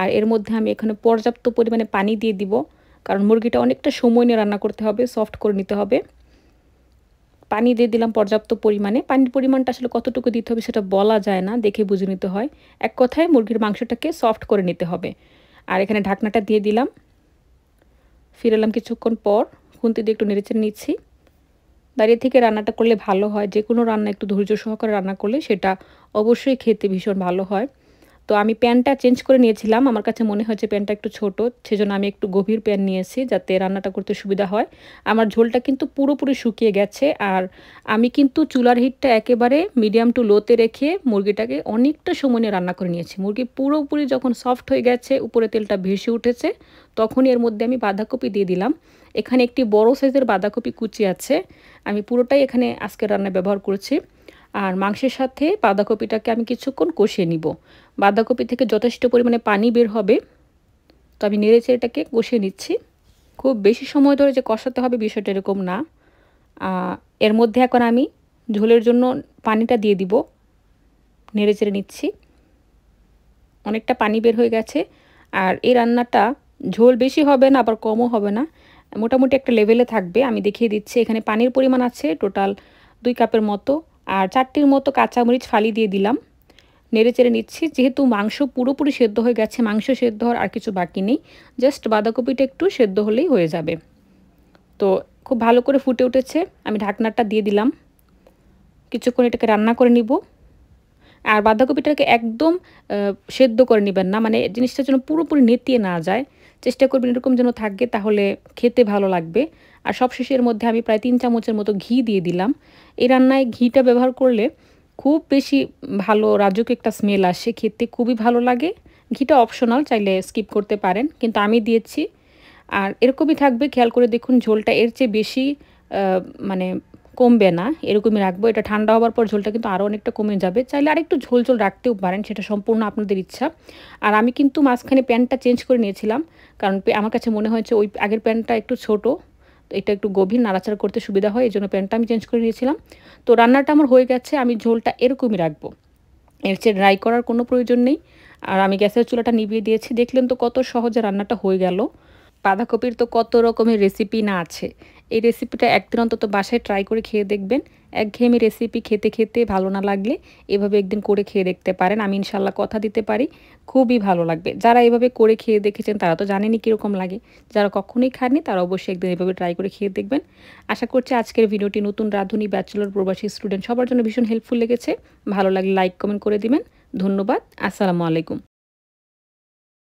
আর এর মধ্যে আমি এখানে পর্যাপ্ত পরিমাণে পানি দিয়ে দিব, কারণ মুরগিটা অনেকটা সময় নিয়ে রান্না করতে হবে, সফট করে নিতে হবে। পানি দিয়ে দিলাম পর্যাপ্ত পরিমাণে। পানির পরিমাণটা আসলে কতটুকু দিতে হবে সেটা বলা যায় না, দেখে বুঝে নিতে হয়। এক কথায় মুরগির মাংসটাকে সফট করে নিতে হবে। আর এখানে ঢাকনাটা দিয়ে দিলাম। ফিরে এলাম কিছুক্ষণ পর, খুন্তি দিয়ে একটু নেড়েচেড়ে নিচ্ছি। দাঁড়িয়ে থেকে রান্নাটা করলে ভালো হয়, যে কোনো রান্না একটু ধৈর্য সহকারে রান্না করলে সেটা অবশ্যই খেতে ভীষণ ভালো হয়। তো আমি প্যানটা চেঞ্জ করে নিয়েছিলাম, আমার কাছে মনে হয়েছে প্যানটা একটু ছোট, সেজন্য আমি একটু গভীর প্যান নিয়েছি যাতে রান্নাটা করতে সুবিধা হয়। আমার ঝোলটা কিন্তু পুরোপুরি শুকিয়ে গেছে, আর আমি কিন্তু চুলার হিটটা একেবারে মিডিয়াম টু লোতে রেখে মুরগিটাকে অনেকটা সময় নিয়ে রান্না করে নিয়েছি। মুরগি পুরোপুরি যখন সফট হয়ে গেছে, উপরে তেলটা ভেসে উঠেছে, তখনই এর মধ্যে আমি বাঁধাকপি দিয়ে দিলাম। এখানে একটি বড় সাইজের বাঁধাকপি কুচি আছে, আমি পুরোটাই এখানে আজকের রান্নায় ব্যবহার করেছি। আর মাংসের সাথে বাঁধাকপিটাকে আমি কিছুক্ষণ কষিয়ে নিব। বাঁধাকপি থেকে যথেষ্ট পরিমাণে পানি বের হবে, তো আমি নেড়েচেড়ে এটাকে কষিয়ে নিচ্ছি। খুব বেশি সময় ধরে যে কষাতে হবে বিষয়টা এরকম না। এর মধ্যে এখন আমি ঝোলের জন্য পানিটা দিয়ে দিব, নেড়েচেড়ে নিচ্ছি। অনেকটা পানি বের হয়ে গেছে, আর এই রান্নাটা ঝোল বেশি হবে না আবার কমও হবে না, মোটামুটি একটা লেভেলে থাকবে। আমি দেখিয়ে দিচ্ছি, এখানে পানির পরিমাণ আছে টোটাল 2 কাপের মতো, আর 4টির মতো কাঁচামরিচ ফালি দিয়ে দিলাম। নেড়েচেড়ে নিচ্ছি, যেহেতু মাংস পুরোপুরি সেদ্ধ হয়ে গেছে, মাংস সেদ্ধ হওয়ার আর কিছু বাকি নেই, জাস্ট বাঁধাকপিটা একটু সেদ্ধ হলেই হয়ে যাবে। তো খুব ভালো করে ফুটে উঠেছে, আমি ঢাকনাটা দিয়ে দিলাম। কিছুক্ষণ এটাকে রান্না করে নিব। আর বাঁধাকপিটাকে একদম সেদ্ধ করে নেবেন না, মানে জিনিসটা যেন পুরোপুরি নেতিয়ে না যায়, চেষ্টা করবেন এরকম যেন থাকে, তাহলে খেতে ভালো লাগবে। আর সবশেষে এর মধ্যে আমি প্রায় 3 চামচের মতো ঘি দিয়ে দিলাম। এই রান্নায় ঘিটা ব্যবহার করলে খুব বেশি ভালো রাজুক একটা স্মেল আসে, খেতে খুবই ভালো লাগে। ঘিটা অপশনাল, চাইলে স্কিপ করতে পারেন, কিন্তু আমি দিয়েছি। আর এরকমই থাকবে, খেয়াল করে দেখুন ঝোলটা এর চেয়ে বেশি মানে কমবে না, এরকমই রাখবো। এটা ঠান্ডা হওয়ার পর ঝোলটা কিন্তু আরও অনেকটা কমে যাবে, চাইলে আরেকটু ঝোল ঝোল রাখতেও পারেন, সেটা সম্পূর্ণ আপনাদের ইচ্ছা। আর আমি কিন্তু মাঝখানে প্যানটা চেঞ্জ করে নিয়েছিলাম, কারণ আমার কাছে মনে হয়েছে ওই আগের প্যানটা একটু ছোট, তো এটা একটু গভীর, নাড়াচাড়া করতে সুবিধা হয়, এই জন্য প্যানটা আমি চেঞ্জ করে নিয়েছিলাম। তো রান্নাটা আমার হয়ে গেছে, আমি ঝোলটা এরকমই রাখবো, এর চেয়ে ড্রাই করার কোনো প্রয়োজন নেই। আর আমি গ্যাসের চুলাটা নিভিয়ে দিয়েছি, দেখলেন তো কত সহজে রান্নাটা হয়ে গেল। বাঁধাকপির তো কত রকমের রেসিপি না আছে, এই রেসিপিটা একদিন অন্তত বাসায় ট্রাই করে খেয়ে দেখবেন। একঘেয়েমি রেসিপি খেতে খেতে ভালো না লাগলে এভাবে একদিন করে খেয়ে দেখতে পারেন, আমি ইনশাল্লাহ কথা দিতে পারি খুবই ভালো লাগবে। যারা এভাবে করে খেয়ে দেখেছেন তারা তো জানেনই কীরকম লাগে, যারা কখনোই খাননি তারা অবশ্যই একদিন এভাবে ট্রাই করে খেয়ে দেখবেন। আশা করছি আজকের ভিডিওটি নতুন রাঁধুনি, ব্যাচেলর, প্রবাসী, স্টুডেন্ট সবার জন্য ভীষণ হেল্পফুল লেগেছে। ভালো লাগলে লাইক কমেন্ট করে দিবেন। ধন্যবাদ। আসসালামু আলাইকুম।